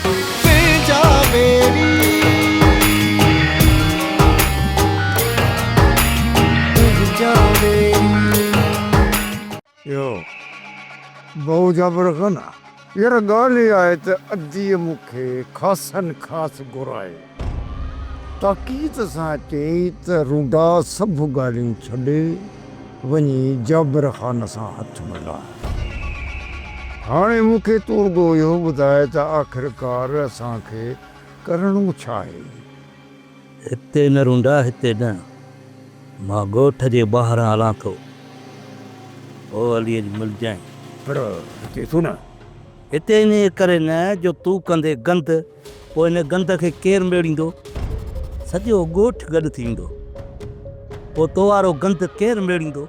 भेजा मेरी भेजा मेरी। यो बहु जबर खाना यार गाली आए तो अद्धी मुखे खासन खास गुराए ताकि तसा चई त रूंडा सब गालियूं छॾे वञी जबर ख़ान सां हथ मिलाए। हाणे मूंखे तुर्गो इहो ॿुधाए त आख़िरकार असांखे करणो छा आहे। हिते न रूंडा हिते न, मां ॻोठ जे ॿाहिरां हलां थो, ओ हली मिलजांइ। पर हिते तूं न हिते इन करे न जो तूं कंदे गंद, पोइ इन गंद खे केरु मेड़ींदो? सॼो ॻोठ गॾु थींदो, पोइ तो वारो गंद केरु मेड़ींदो?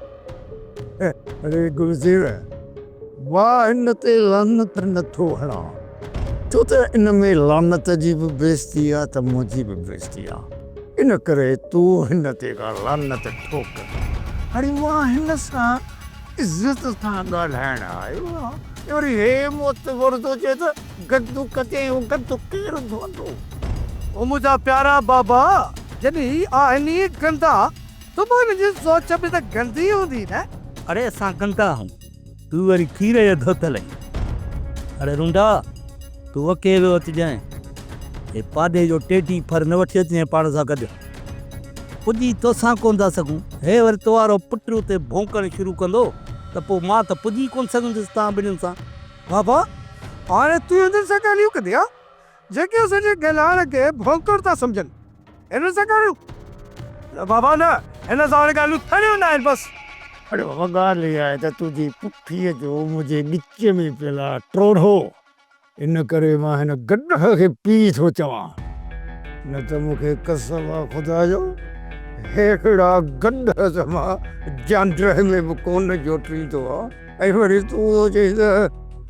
अरे गुरुदेव वाह हिन ते लानत नथो हणां, छो त इन में लानत जी बि बेइज़ती आहे त मुंहिंजी बि बेइज़ती आहे। इन करे तूं हिन ते का लानत ठोक। अरे मां हिन सां इज़त सां ॻाल्हाइण आयो आहियां। वरी हे मोतबर थो चए त गंदु कचें गंदु केरु धोंदो? ओ मुंहिंजा प्यारा बाबा, जॾहिं आहिनी गंदा त पोइ हिनजी सोच बि त गंदी हूंदी न। अरे असां गंदा आहियूं, तूं वरी खीर जो धोतल आहीं। अरे रूंडा तूं अकेलो अचिजांइ, हे पाॾे जो टेडी फर न वठी अचिजांइ पाण सां गॾु। पुॼी तोसां कोन था सघूं, हे वरी तो वारो पुटु उते भौंकणु शुरू कंदो त पोइ मां त पुॼी कोन सघंदुसि तव्हां ॿिन्हिनि सां। बाबा हाणे तूं हिन सां ॻाल्हियूं कंदी आहे जेके असांजे ॻाल्हाइण खे भौंकड़ था सम्झनि, हिन सां ॻाल्हियूं बाबा न, हिन सां हाणे ॻाल्हियूं थियणियूं न आहिनि बसि। अरे बाबा ॻाल्हि इहा आहे त तुंहिंजी पुफीअ जो मुंहिंजे ॻिच में पियल आहे टोढ़ो, इन करे मां हिन गॾह खे पी थो चवां, न त मूंखे कसम आहे ख़ुदा जो हेड़ा गॾह त मां जांड्रह में बि कोन जोटींदो आहे। ऐं वरी तूं चई त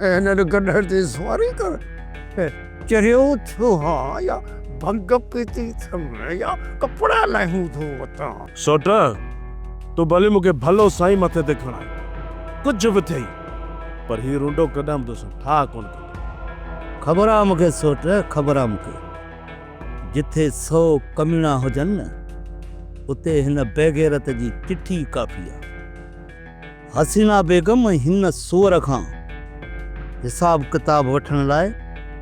हिन गॾह ते सवारी कर, चरियो थियो हा या भंग पीती थियमि या कपिड़ा लाहियूं थो वठां। सोट तूं भले मूंखे भलो साईं मथे ते खणाए, कुझु बि थिए, पर हीउ रूंडो कॾहिं बि तोसां ठा कोन कंदो। ख़बर आहे मूंखे सोट, ख़बर आहे मूंखे, जिथे 100 कमीना हुजनि न उते हिन बेगैरत जी चिठी काफ़ी आहे। हसीना बेगम हिन सूअर खां हिसाब किताब वठण लाइ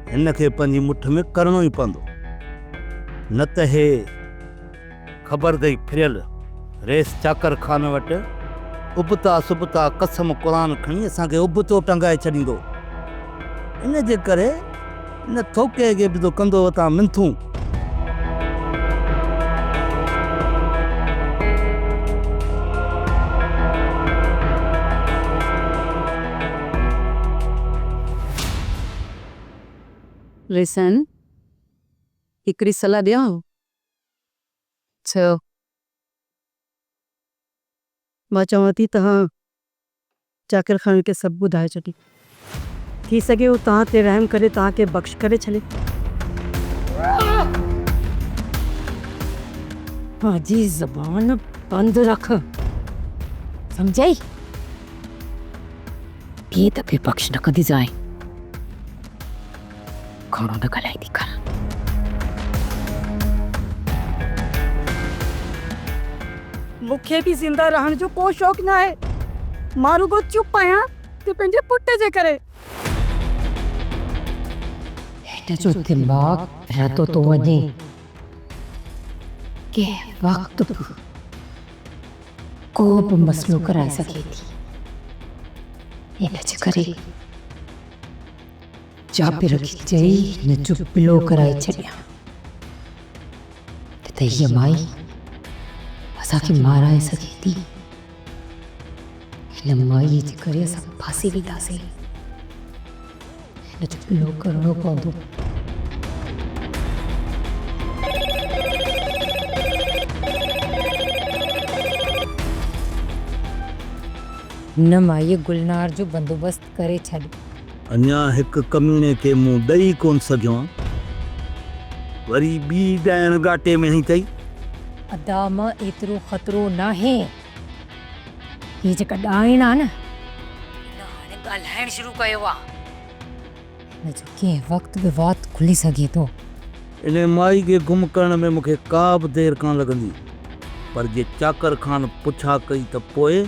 हिन खे पंहिंजी मुठ में करणो ई पवंदो, न त हे ख़बर अथई फिरियल रेस चाकर खान वटि उबता सुबता कसम क़ुरान खणी असांखे उबतो टंगाए छॾींदो। इन जे करे इन थोके खे बि तो कंदो वतां मिंथूं। लिसन, हिकिड़ी सलाह ॾियां? चयो। मां चवां थी तव्हां चाकर खान खे सभु ॿुधाए छॾी, थी सघे उहो तव्हां ते रहम करे तव्हांखे बख़्श करे छॾे। पंहिंजी ज़बान बंदि रख, सम्झई? ॿिए दफ़े बख़्श न कंदी जाए, घणो न ॻाल्हाईंदी कर। मूंखे बि ज़िंदा रहण जो को शौक़ु न आहे, मां रुगो चुप आहियां ते पंहिंजे पुट जे करे। हिन जो दिमाग़ रहंदो थो वञे, कंहिं वक़्तु बि को बि मसइलो कराए सघे थी। हिन जे करे जाबिर खे चई हिन जो पिलो कराए छॾियां, त हीअ माई असांखे माराए सघे थी। हिन माईअ जे करे असां फासी वेंदासीं, हिन जो पिलो करणो पवंदो। हिन माईअ गुलनार जो बंदोबस्त करे छॾ। अञा हिकु कमीने खे मूं ॾेई कोन सघियो आहियां, वरी ॿी ॾाइण घाटे में ई अथई। अदा मां एतिरो ख़तरो नाहे, हीअ जेका ॾाइण आहे न, हिन हाणे ॻाल्हाइण शुरू कयो आहे। न जो कंहिं वक़्तु बि वात खुली सघे थो। इन माई खे गुम करण में मूंखे का बि देरि कान लॻंदी, पर जे चाकर खान पुछा कई त पोइ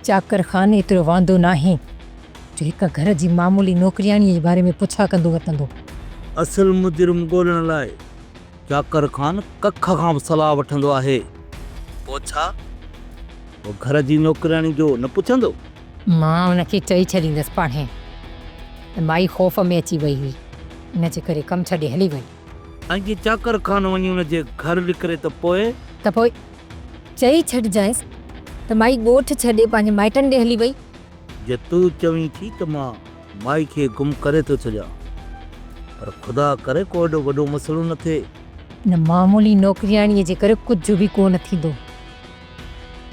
चाकर खान एतिरो वांदो नाहे जो हिक घर जी मामूली नौकरियाणीअ जे बारे में पुछा कंदो वतंदो। असुल मुजरिम ॻोल्हण लाइ चाकर खान कख खां बि सलाह वठंदो आहे। पोइ छा पोइ घर जी नौकरियाणी जो न पुछंदो? मां हुनखे चई छॾींदसि पाणे त माई ख़ौफ़ में अची वई हुई, इन जे करे कमु छॾे हली वई। ऐं जे चाकर खान वञी हुनजे घर निकिरे त पोइ चई छॾिजांइसि त माई ॻोठु छॾे पंहिंजे माइटनि ॾे हली वई। जे तूं चवीं थी त मां माई खे गुम करे थो छॾियां, पर ख़ुदा करे को एॾो वॾो मसइलो न थिए। न मामूली नौकरियाणीअ जे करे कुझु बि कोन थींदो।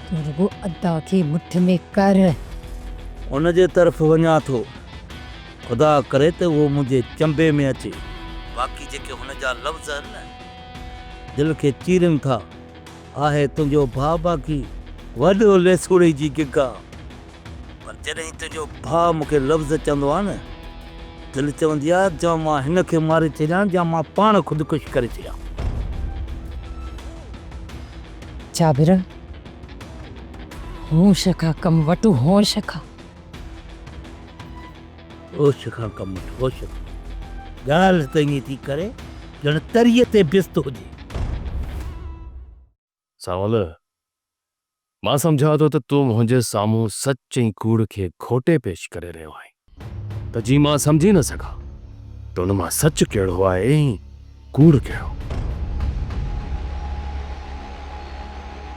तूं रुॻो अदा खे मुठ में कर। उनजे तरफ़ वञा थो, ख़ुदा करे त उहो मुंहिंजे चंबे में अचे। बाक़ी जेके हुन जा लफ़्ज़ आहिनि न, दिलि खे चीरनि था। आहे तुंहिंजो भाउ बाक़ी वॾो लेसूड़े जी गिगा, पर जॾहिं तुंहिंजो भाउ मूंखे लफ़्ज़ चवंदो आहे न, दिलि चवंदी आहे जा मां हिन खे मारे छॾियां या मां पाण ख़ुदिकुशि करे छॾियां। जाबिर, होश खां कमु वठु, होश खां। होश खां कमु वठु, होश खां। ॻाल्हि त ईअं थी करे ॼण तरीअ ते बिस्त हुजे। सावल, मां सम्झां थो त तूं मुंहिंजे साम्हूं सच ऐं कूड़ खे खोटे पेश करे रहियो आहीं, त जी मां सम्झी न सघां त उन मां सच कहिड़ो आहे ऐं कूड़ कहिड़ो।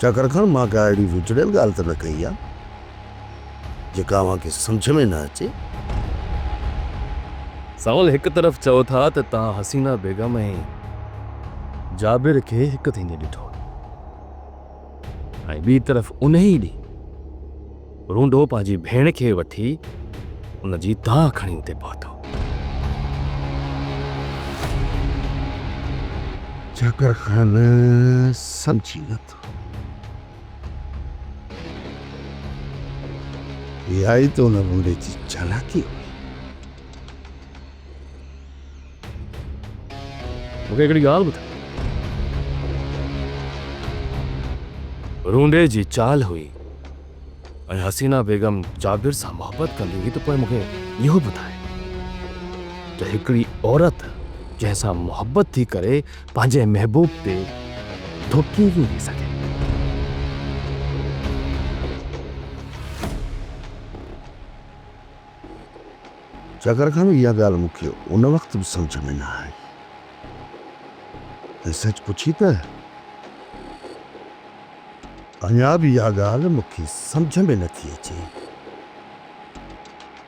चाकर खान मां का अहिड़ी विचड़ियल ॻाल्हि त न कई आहे जेका अव्हांखे सम्झ में न अचे। सावल, हिकु तरफ़ चओ था त तव्हां हसीना बेगम ऐं जाबिर खे हिकु थींदे ॾिठो, ऐं ॿी तरफ़ उन ई ॾींहुं रूंडो पंहिंजी भेण खे वठी उन जी दाह खणी उते पहुतो। चाकर खान सम्झी नथो। इहा ई त उन रूंडे जी चालाकी हुई। मूंखे हिकिड़ी ॻाल्हि ॿुधायो, रूंडे जी चाल हुई ऐं हसीना बेगम जाबिर सां मोहबत कंदी हुई, त पोइ मूंखे इहो ॿुधाए त हिकिड़ी औरत जंहिंसां मोहबत थी करे पंहिंजे महबूब ते धोखी थी सघे। चाकर खान इहा ॻाल्हि मूंखे उन वक़्तु बि सम्झ में न आई। ऐं सच पुछी त अञा बि इहा ॻाल्हि मूंखे सम्झ में नथी अचे।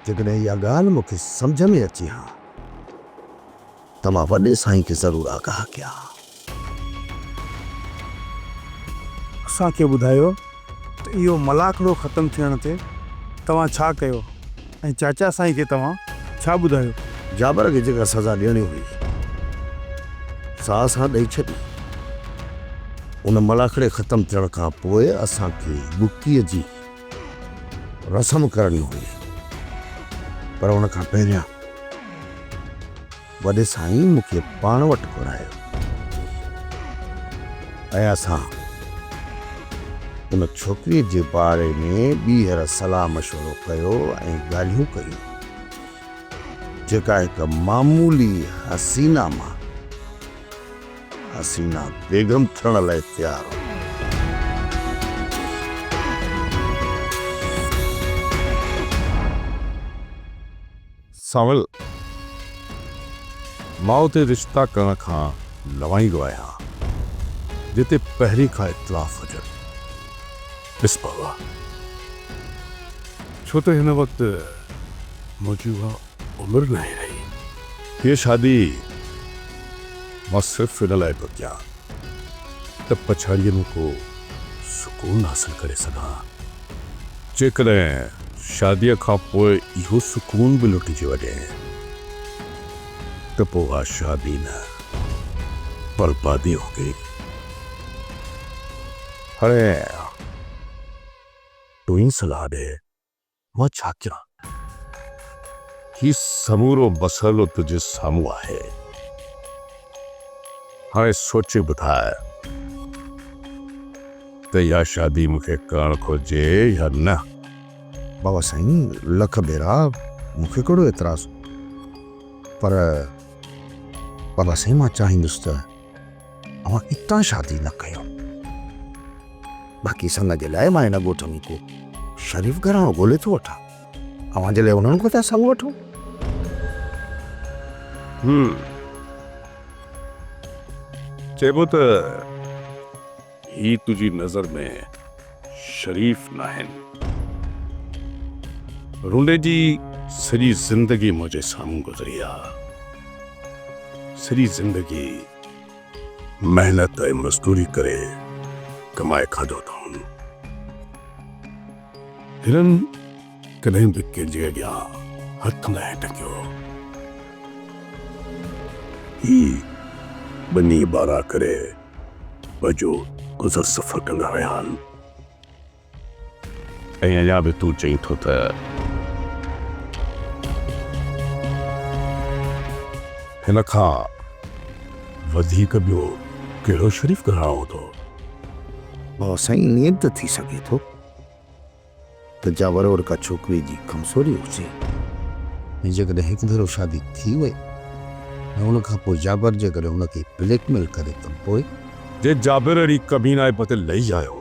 जेकॾहिं इहा ॻाल्हि मूंखे सम्झ में अचे हा त मां वॾे साईं खे ज़रूरु आगाह कयां। असांखे ॿुधायो त इहो मलाखड़ो ख़तमु थियण ते तव्हां छा कयो ऐं चाचा साईं खे तव्हां छा ॿुधायो? जाबर खे जेका सज़ा ॾियणी हुई सा असां ॾेई छॾी। उन मलाखड़े ख़तमु थियण खां पोइ असांखे मुक्तीअ जी रस्म करणी हुई, पर उन खां पहिरियां वॾे साईं मूंखे पाण वटि घुरायो ऐं असां उन छोकिरीअ जे बारे में ॿीहर सलाह मशवरो कयो ऐं ॻाल्हियूं कयूं जेका हिकु मामूली हसीना मां हसीना बेगम थियण लाइ तयारु हो। सावल, मां उते रिश्ता करण खां लवाई गयो आहियां जिते पहिरीं खां इख़्तिलाफ़ हुजनि। ॾिस बाबा, छो त हिन वक़्तु मुंहिंजी उहा उमिरि न रही। हीअ शादी मां सिर्फ़ु इन लाइ पियो कयां त पछाड़ीअ में को सुकून हासिल करे सघां। जेकॾहिं शादीअ खां पोइ इहो सुकून बि लुटिजी वञे त पोइ उहा शादी न बर्बादी हो गई। हाणे तूं ई सलाह ॾे, मां छा कयां? ही समूरो मसलो तुझे साम्हूं आहे। हाणे सोचे ॿुधाए त इहा शादी मूंखे करणु घुरिजे या न। बाबा साईं लख भेरा मूंखे कहिड़ो एतिराज़, पर बाबा साईं मां चाहींदुसि त अवां हितां शादी न कयो। बाक़ी संग जे लाइ मां हिन ॻोठ में को शरीफ़ घराणो ॻोल्हे थो वठां, अवां जे लाइ उन्हनि खां था संग वठूं। चइबो त ही तुंहिंजी नज़र में शरीफ़ न आहिनि। रूंडे जी सॼी ज़िंदगी मुंहिंजे साम्हूं गुज़री आहे। सॼी ज़िंदगी मेहनत ऐं मज़दूरी करे कमाए खाधो अथऊं। हिननि कॾहिं बि कंहिंजे अॻियां हथ न टकियो। ही बनी बारा करे बजो गुज़र सफ़र कंदा रहिया आहिनि। ऐं अञा बि तूं चईं थो त हिन खां वधीक ॿियो कहिड़ो शरीफ़ घराणो हूंदो? बाबा साईं ईअं त थी सघे थो त जावर का छोकिरी जी कमज़ोरी हुजे, ऐं जेकॾहिं हिकु भेरो शादी थी वई ऐं उन खां पोइ जाबर जे करे हुनखे ब्लैकमेल करे त पोइ जे जाबिर अहिड़ी कमीनाए पते लही आयो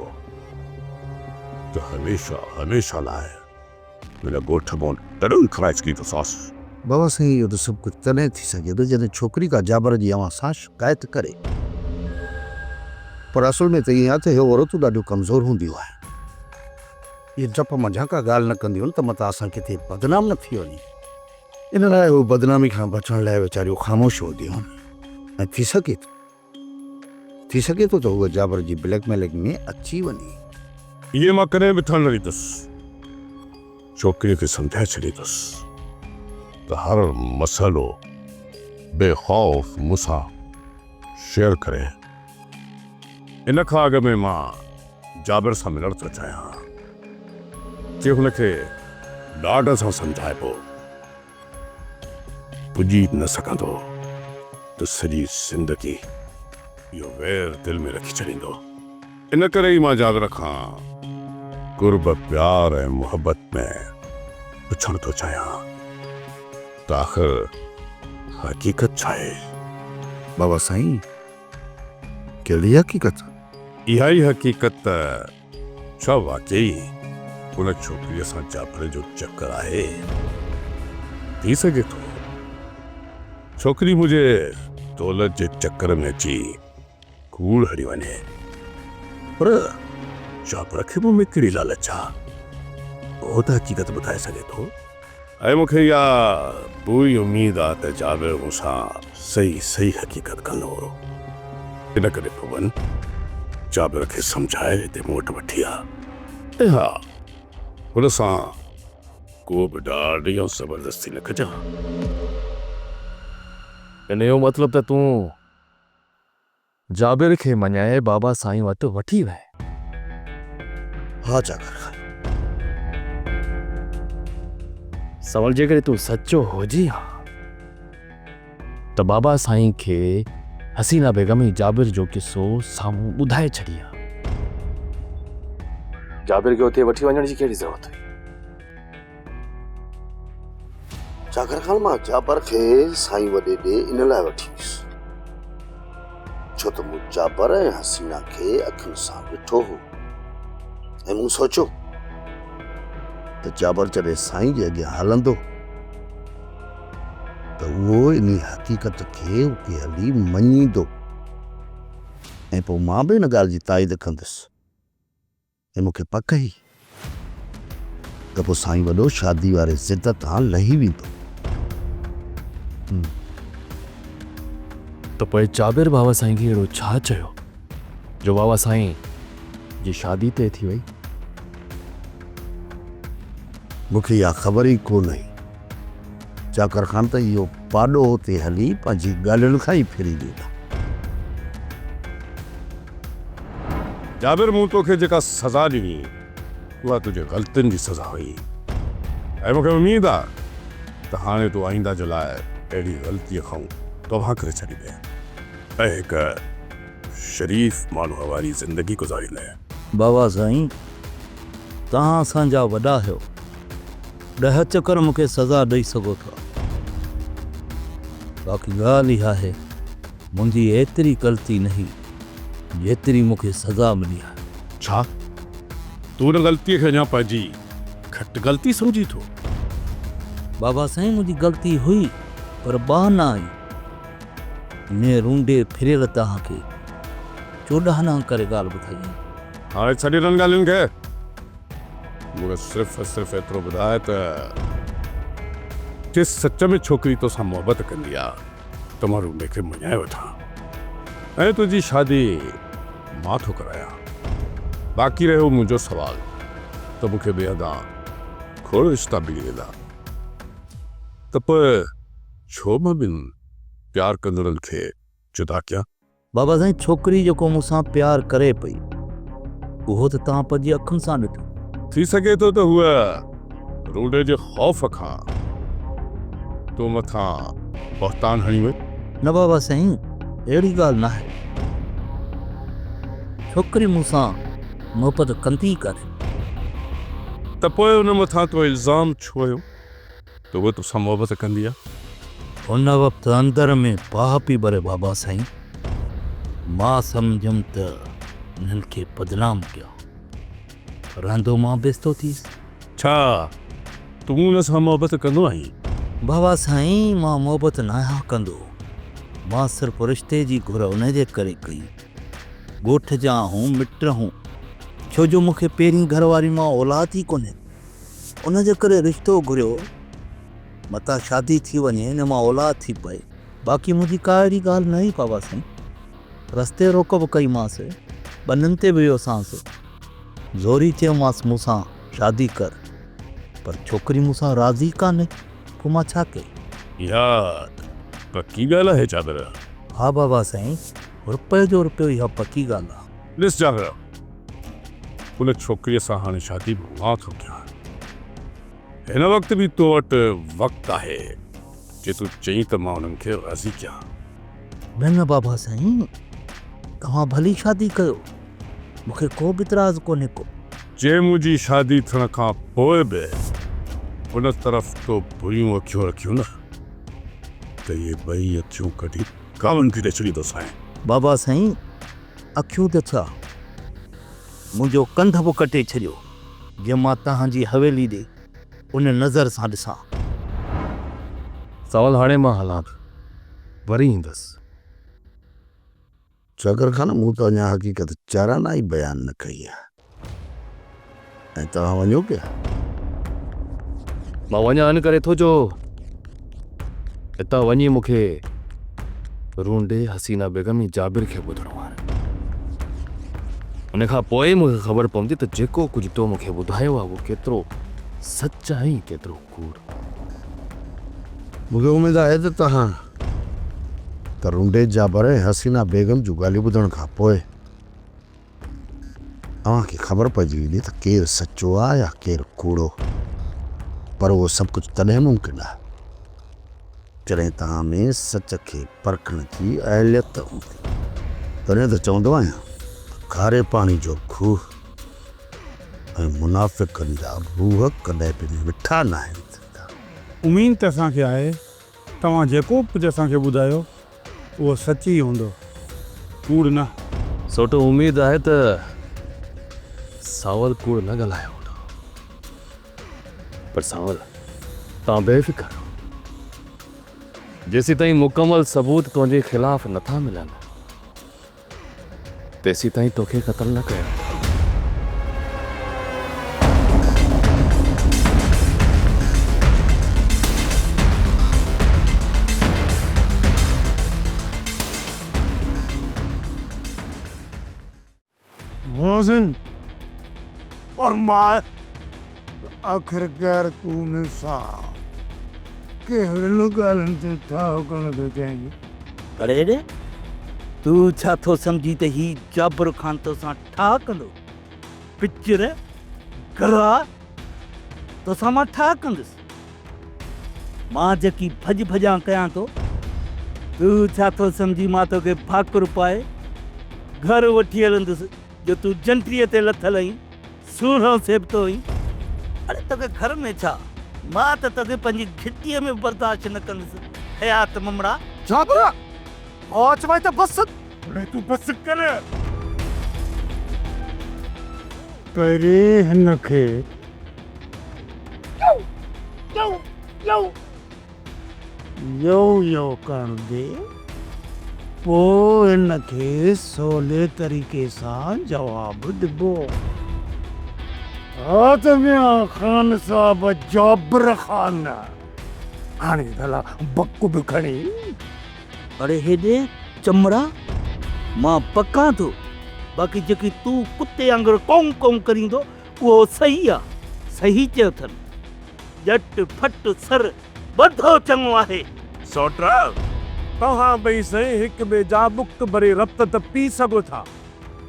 त हमेशा हमेशा लाइ मुंहिंजा ॻोठ मां तॾहिं ख़राइज की थोसांसि। बाबा साईं इहो त सभु कुझु तॾहिं थी सघे थो जॾहिं छोकिरी का जाबर जी अवां सां शिकायत करे, पर असुल में त ईअं आहे त इहो औरतूं ॾाढियूं कमज़ोर हूंदियूं आहिनि। इहे जप मज़ाक ॻाल्हि न कंदियूं आहिनि त मतां असां किथे बदनाम न थी वञे। इन लाइ उहो बदनामी खां बचण लाइ वीचारियूं ख़ामोश हूंदियूं आहिनि। ऐं थी सघे थो त उहा जाबर जी ब्लैकमेलिंग में अची वञे। इहे मां कॾहिं बि ठहण न ॾींदुसि। छोकिरीअ खे सम्झाए छॾींदुसि त हर मसइलो बेखौफ़ मूंसां शेयर करे। इन खां अॻु में मां जाबिर सां मिलण थो चाहियां कि हुनखे ॾाढ सां सम्झाइबो। पुॼी न सघंदो त सॼी ज़िंदगी इहो वैर दिलि में रखी छॾींदो। इन करे ई मां जाबिर खां कुर्ब प्यार ऐं मुहबत में पुछण थो चाहियां त आख़िर हक़ीक़त छा आहे? बाबा साईं कहिड़ी हक़ीक़त? इहा ई हक़ीक़त त छा वाकई उन छोकिरीअ सां जाबिर जो चक्कर आहे? थी सघे थो छोकिरी मुंहिंजे दौलत जे चक्कर में अची कूड़ हरी वञे, पर जाबिर खे मूं में कहिड़ी लालच आहे उहो त हक़ीक़त ॿुधाए सघे थो। ऐं मूंखे इहा पूरी उमेद आहे त जाबिर मूंसां सही हक़ीक़त कंदो। इन करे पवन जाबिर खे सम्झाए हिते मूं वटि वठी आ। ऐं हा, हुन सां को बि ॾाढी ऐं ज़बरदस्ती न कजां। इन जो मतिलब त तूं जाबिर खे मञाए बाबा साईं वटि वठी वए? हा जागर, सवाल जेकर तूं सच्चो हुजी हा त बाबा साईं खे हसीना बेगम ई जाबिर जो किस्सो साम्हूं ॿुधाए छॾी हा। जाबिर खे उते वठी वञण जी कहिड़ी ज़रूरत हुई? जागर ख़ान मां जाबर खे साईं वॾे ॾे इन लाइ वठी वियुसि छो त मूं जाबर ऐं हसीना खे अखियुनि सां ॾिठो हो ऐं मूं सोचियो त जाबर जॾहिं साईं जे अॻियां हलंदो त उहो इन हक़ीक़त खे उते हली मञींदो ऐं पोइ मां बि इन ॻाल्हि जी ताईद कंदुसि। ऐं मूंखे पक ई त पोइ साईं वॾो शादी वारे ज़िद तां लही वेंदो। त पोइ जाबिर बाबा साईं खे अहिड़ो छा चयो जो बाबा साईं जी शादी तय थी वई? मूंखे इहा ख़बर ई कोन हुई। जाकर ख़ान त इहो पाॾो हुते हली पंहिंजी ॻाल्हियुनि खां ई फिरी ॾींदा। जाबिर मूं तोखे जेका सज़ा ॾिनी उहा तुंहिंजे ग़लतियुनि जी सज़ा हुई। ऐं मूंखे उमेद आहे त हाणे तूं आईंदा जे लाइ अहिड़ी ग़लतीअ खां तौबा करे छॾींदे ऐं हिकु शरीफ़ माण्हूअ वारी ज़िंदगी गुज़ारींदे। बाबा साईं, तव्हां असांजा वॾा आहियो, 10 चकर मूंखे सज़ा ॾेई सघो था। बाक़ी ॻाल्हि इहा आहे, मुंहिंजी एतिरी ग़लती नहीं जेतिरी मूंखे सज़ा मिली आहे। छा तूं हुन ग़लतीअ खे अञा पंहिंजी घटि ग़लती सम्झी थो? बाबा साईं, मुंहिंजी ग़लती हुई पर बहाना आई। ने रूंडे फिरियल तव्हांखे चोॾाहना करे ॻाल्हि ॿुधाई। हाणे छॾे हिननि ॻाल्हियुनि खे, मूंखे सिर्फ़ु एतिरो ॿुधाए त जे सच में छोकिरी तोसां मोहबत कंदी आहे त मां रूंडे खे मञाए वठां ऐं तुंहिंजी शादी मां थो करायां। बाक़ी रहियो मुंहिंजो सवाल त मूंखे ॿिए हंधा खोड़ रिश्ता मिली वेंदा त पोइ छो मां ॿिनि प्यार कंदड़नि खे जुदा कयां? बाबा साईं, छोकिरी जेको मूंसां प्यार करे पई उहो त तव्हां पंहिंजी अखियुनि सां ॾिठो। थी सघे थो त हूअ रूंडे जे ख़ौफ़ खां तो मथां बहतान हणी वई। न बाबा साईं, अहिड़ी ॻाल्हि न आहे। छोकिरी मूंसां मोहबत कंदी करे त पोइ हुन मथां तो इल्ज़ाम छो हुयो त उहा तोसां मोहबत कंदी आहे? हुन वक़्तु अंदर में बाह पई भरे बाबा साईं। मां सम्झुमि त उन्हनि खे बदनाम कयो, रहंदो मां बेस्तो थीसि। छा तूं हुन सां मोहबत कंदो आहीं? बाबा साईं, मां मोहबत न आहियां कंदो। मां सिर्फ़ु रिश्ते जी घुर उनजे करे कई। ॻोठ जा हूं मिट हूं, छो जो मूंखे पहिरीं घरवारी मां औलाद ई कोन्हे, उनजे करे रिश्तो घुरियो। मतां शादी थी वञे न मां औलाद थी पए, बाक़ी मुंहिंजी का अहिड़ी ॻाल्हि न हुई बाबा साईं। रस्ते रोक बि कईमांसि, ॿननि ते बि वियोसांसि, ज़ोरी चयोमांसि मूंसां शादी कर, पर छोकिरी मूंसां राज़ी कान्हे। पोइ मां छा कई? यार पक्की ॻाल्हि आहे चादर? हा बाबा साईं, रुपए जो रुपयो इहा पक्की ॻाल्हि आहे। ॾिस चादर, हुन छोकिरीअ सां हाणे शादी मां थो कयां। हिन वक़्तु बि तो वटि वक़्तु आहे जे तूं चई त मां हुननि खे राज़ी कयां। न बाबा साईं, तव्हां भली शादी कयो, मूंखे को बि इतराज़ कोन्हे को। जे मुंहिंजी शादी थियण खां पोइ बि हुन तरफ़ तो बुरियूं अखियूं रखियूं न त इहे ॿई अखियूं कढी कावनि खे छॾींदोसांइ। बाबा साईं, अखियूं त छा, मुंहिंजो कंध बि कटे छॾियो जे मां तव्हांजी हवेली ॾे उन नज़र सां ॾिसां। सवाल हाणे मां हलां थो, वरी ईंदुसि। चकर खां न मूं त अञा हक़ीक़त चाराना ई बयानु न कई आहे ऐं तव्हां वञो पिया। मां वञा इन करे थो जो हितां वञी मूंखे रूंडे हसीना बेगम ऐं जाबिर खे ॿुधणो आहे। उन खां पोइ मूंखे ख़बर पवंदी त जेको कुझु तो मूंखे ॿुधायो आहे उहो केतिरो सच आहे ऐं केतिरो कूड़। मूंखे उमेदु आहे त तव्हां त रूंडे जाबिर ऐं हसीना बेगम जूं ॻाल्हियूं ॿुधण खां पोइ तव्हांखे ख़बर पइजी वेंदी त केरु सचो आहे या केरु कूड़ो। पर उहो सभु कुझु तॾहिं मुमकिन आहे जॾहिं तव्हां में सच खे परखण जी अहलियत हूंदी। तॾहिं त चवंदो आहियां खारे पाणी जो खूह ऐं मुनाफ़िक़नि जा रूह कॾहिं बि मिठा न आहिनि। उमीद त असांखे आहे तव्हां जेको कुझु असांखे ॿुधायो उहो सच ई हूंदो, कूड़ न। सोटो उमेद आहे त सावल कूड़ न ॻाल्हायो हूंदो, पर सावल तव्हां बेफ़िक्र रहो। जेसीं ताईं मुकमल सबूत तुंहिंजे ख़िलाफ़ नथा मिलनि तेसीं ताईं तोखे क़तल न कयो। मोहसिन और मां आख़िरकार तूं मूंसां कहिड़ियुनि ॻाल्हियुनि ते छा हुकम थो चईं? अरे रे, तू छा थो सम्झी त ही जाबिर ख़ान तोसां ठा कंदो? पिचर गला तोसां मां ठा कंदुसि। मां जकी भज भजा कयां तो तू छा तो समझी मां तोखे फाकुर पाए घर वठी हलंदुसि जो तू जंट्रीअ ते लथल आहीं सूरह सेबतो आहीं। अरे तोखे घर में छा, मां त तोखे पंहिंजी घिटीअ में बर्दाश्त न कंदुसि। हयात ममड़ा जाबरा आज मैं तो बस अरे तू बस कर। पहिरीं हिन खे यो यो करण दे, पोइ हिन खे सवले तरीक़े सां जवाबु ॾिबो। आदमिया ख़ान साहब जाबिर ख़ान हाणे भला बक बि खणी। अरे हेॾे चमड़ा मां पकां थो, बाक़ी जेकी तूं कुते वांगुरु कौं कौं करींदो उहो सही आहे। सही चयो अथनि, जट फट सर ॿधो चङो आहे। सोट्रा तव्हां ॿई साईं हिक ॿिए जा बुक भरे रब्त त पी सघो था,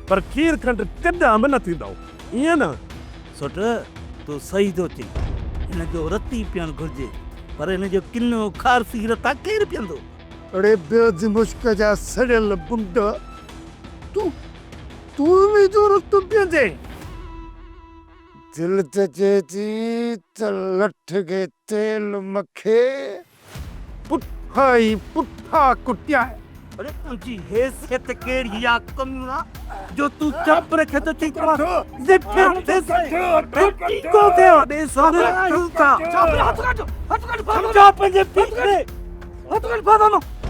पर खीर खंड कॾहिं बि न थींदो, ईअं न? सोट तूं सही थो चई, हिन जो रती पियणु घुरिजे, पर हिन जो किनो खारसी रता केरु पीअंदो? अड़े बेज मुश्क जा सड़ियल बुंड, तूं बि जो रस्तो पीअंदे? दिल त चए थी त लठ खे तेल मखे पुठा ई पुठा कुटिया। अरे तुंहिंजी हैसियत कहिड़ी आहे कमला जो तूं चप रखे थो चई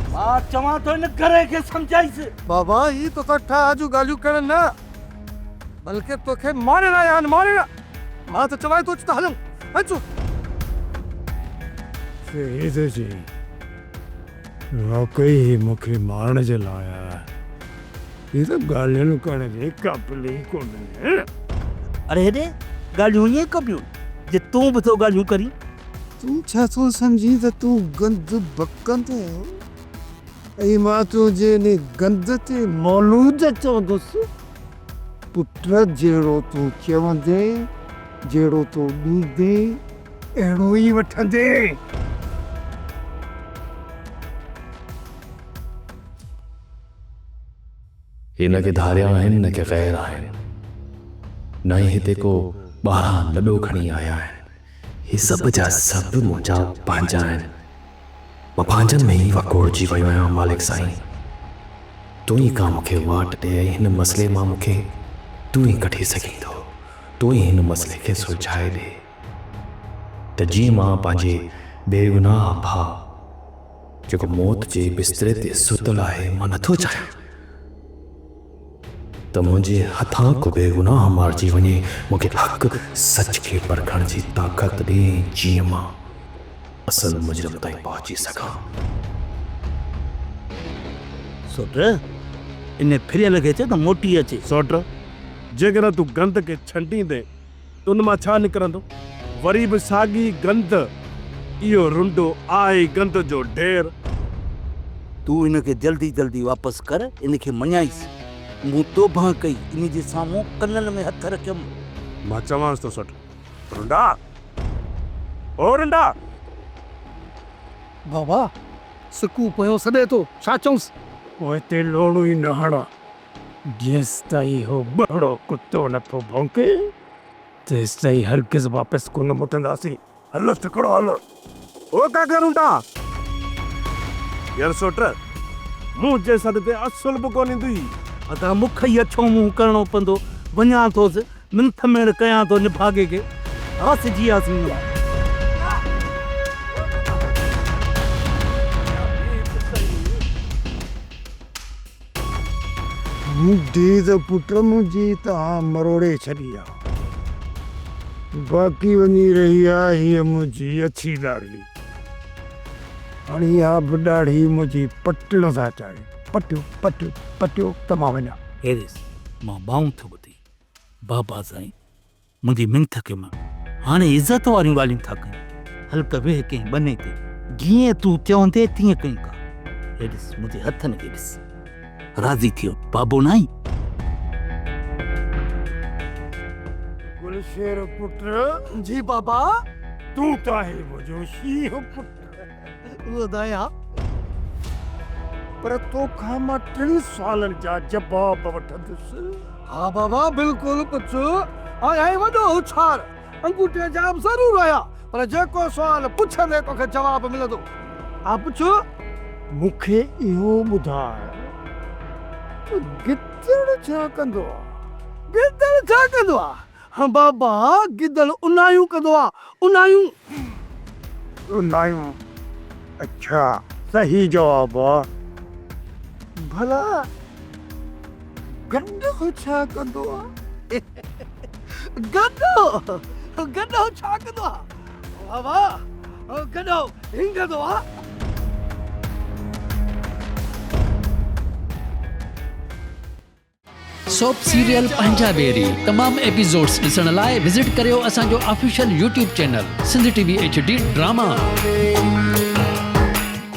मां चवां थो हिन घर खे सम्झाइसि। बाबा ही तो ठा आजू गालियूं करण न, बल्कि तोखे मारे ना यान मारे ना। मां तो चवां तो त हलूं अचो। शहीद जी वाकई मूंखे मारण जे लाइ आया, ही त ॻाल्हियुनि करण जे क़ाबिल ई कोन्हे। अरे हेॾे ॻाल्हियूं ईअं कबियूं जे तूं बि थो ॻाल्हियूं करी। तूं छा थो सम्झी त तूं गंद बकंदो ऐं मां तुंहिंजे इन गंद ते मौलूद चवंदुसि? पुट जहिड़ो तूं चवंदे, जहिड़ो तूं ॾींदे, अहिड़ो ई वठंदे। हिन खे धारिया आहिनि न के ग़ैर आहिनि, न ई हिते को ॿाहिरां लॾो खणी आया आहिनि। ही सभु जा सभु मुंहिंजा पंहिंजा आहिनि। मां पंहिंजनि में ई वकोड़जी वियो आहियां मालिक साईं। तूं ई का मूंखे वाट ॾे ऐं हिन मसइले मां मूंखे तूं ई कढी सघींदो। तूं ई हिन मसइले खे सुलझाए ॾे त जीअं मां पंहिंजे बेगुनाह भाउ जेको मौत जे बिस्तरे ते सुतल आहे, मां नथो चाहियां त मुंहिंजे हथां को बेगुनाह मारिजी वञे। मूंखे हक़ सच खे परखण जी ताक़त ॾे, जीअं मां असल मुजरिम ताईं पहुची सघां। सोट इन फिरियल खे चए त मोटी अचे। सोट जेकर तूं गंद खे छंडींदे त उन मां छा निकिरंदो? वरी बि साॻी गंद। इहो रुंडो आहे गंद जो ढेर। तूं इन खे जल्दी जल्दी वापसि कर, इन खे मञाइसि। मूं तोबा कई, इन जे साम्हूं कननि में हथ रखियमि। मां चवांसि थो सोट, रुंडा ओ रुंडा। बाबा सुकू पियो सॾे थो, छा चऊंसि? पोइ हिते लोणू ई न हणा, जेसि ताईं हो बहिड़ो कुतो नथो भौंके तेसि ताईं हरगिज़ वापसि कोन मोटंदासीं। हलो तिकड़ो हलो। ओ काका रुंडा यार सोट, मूं जे सॾ ते असुल बि कोन ईंदी। अदा मुख ई अछो मुंहुं करणो पवंदो। वञा थोसि मिंथ मेड़ कयां थो निभागे खे। आसिजी आसीं मुंडी त पुट मुंहिंजी तव्हां मरोड़े छॾी आहे, बाक़ी वञी रही आहे हीअ मुंहिंजी अछी ॾाढ़ी। हाणे इहा बि ॾाढ़ी मुंहिंजी पटण था चाहे। पटियो पटियो पटियो त मां वञा। हेरिस मां बाऊं थो ॿुधी। बाबा साईं मुंहिंजी मिंथ खे मां हाणे इज़त वारियूं ॻाल्हियूं था कयूं। हल्क वेह कंहिं बने ते जीअं तूं चवंदे तीअं कयूं का। हेरिस मुंहिंजे हथनि खे ॾिस, राज़ी थियो बाबो न आई। गुलशेर पुट जी बाबा, तूं त आहे मुंहिंजो शींहुं पुट। ॿुधाया पर तोखां मां 3 सालनि जा जवाब वठंदुसि। हा बाबा बिल्कुलु पुछ आहीं वॾो होशियार अंगूठे जा ज़रूरु आया पर जेको सुवाल पुछंदे तोखे जवाब मिलंदो। हा पुछ। मूंखे इहो ॿुधाए त गिदड़ छा कंदो आहे? गिदड़ छा कंदो आहे? हाँ बाबा गिदड़ उनायूं कंदो आहे उनायूं। उनायूं? अच्छा सही जवाब आहे। भला गंडो छा कंदो आहे? गंडो गंडो छा कंदो आहे? बाबा गंडो हिंगंदो आहे। सोप सीरियल पंजाबेरी तमाम एपिसोड्स ॾिसण लाइ विज़िट करियो असांजो official YouTube channel Sindh TV HD drama.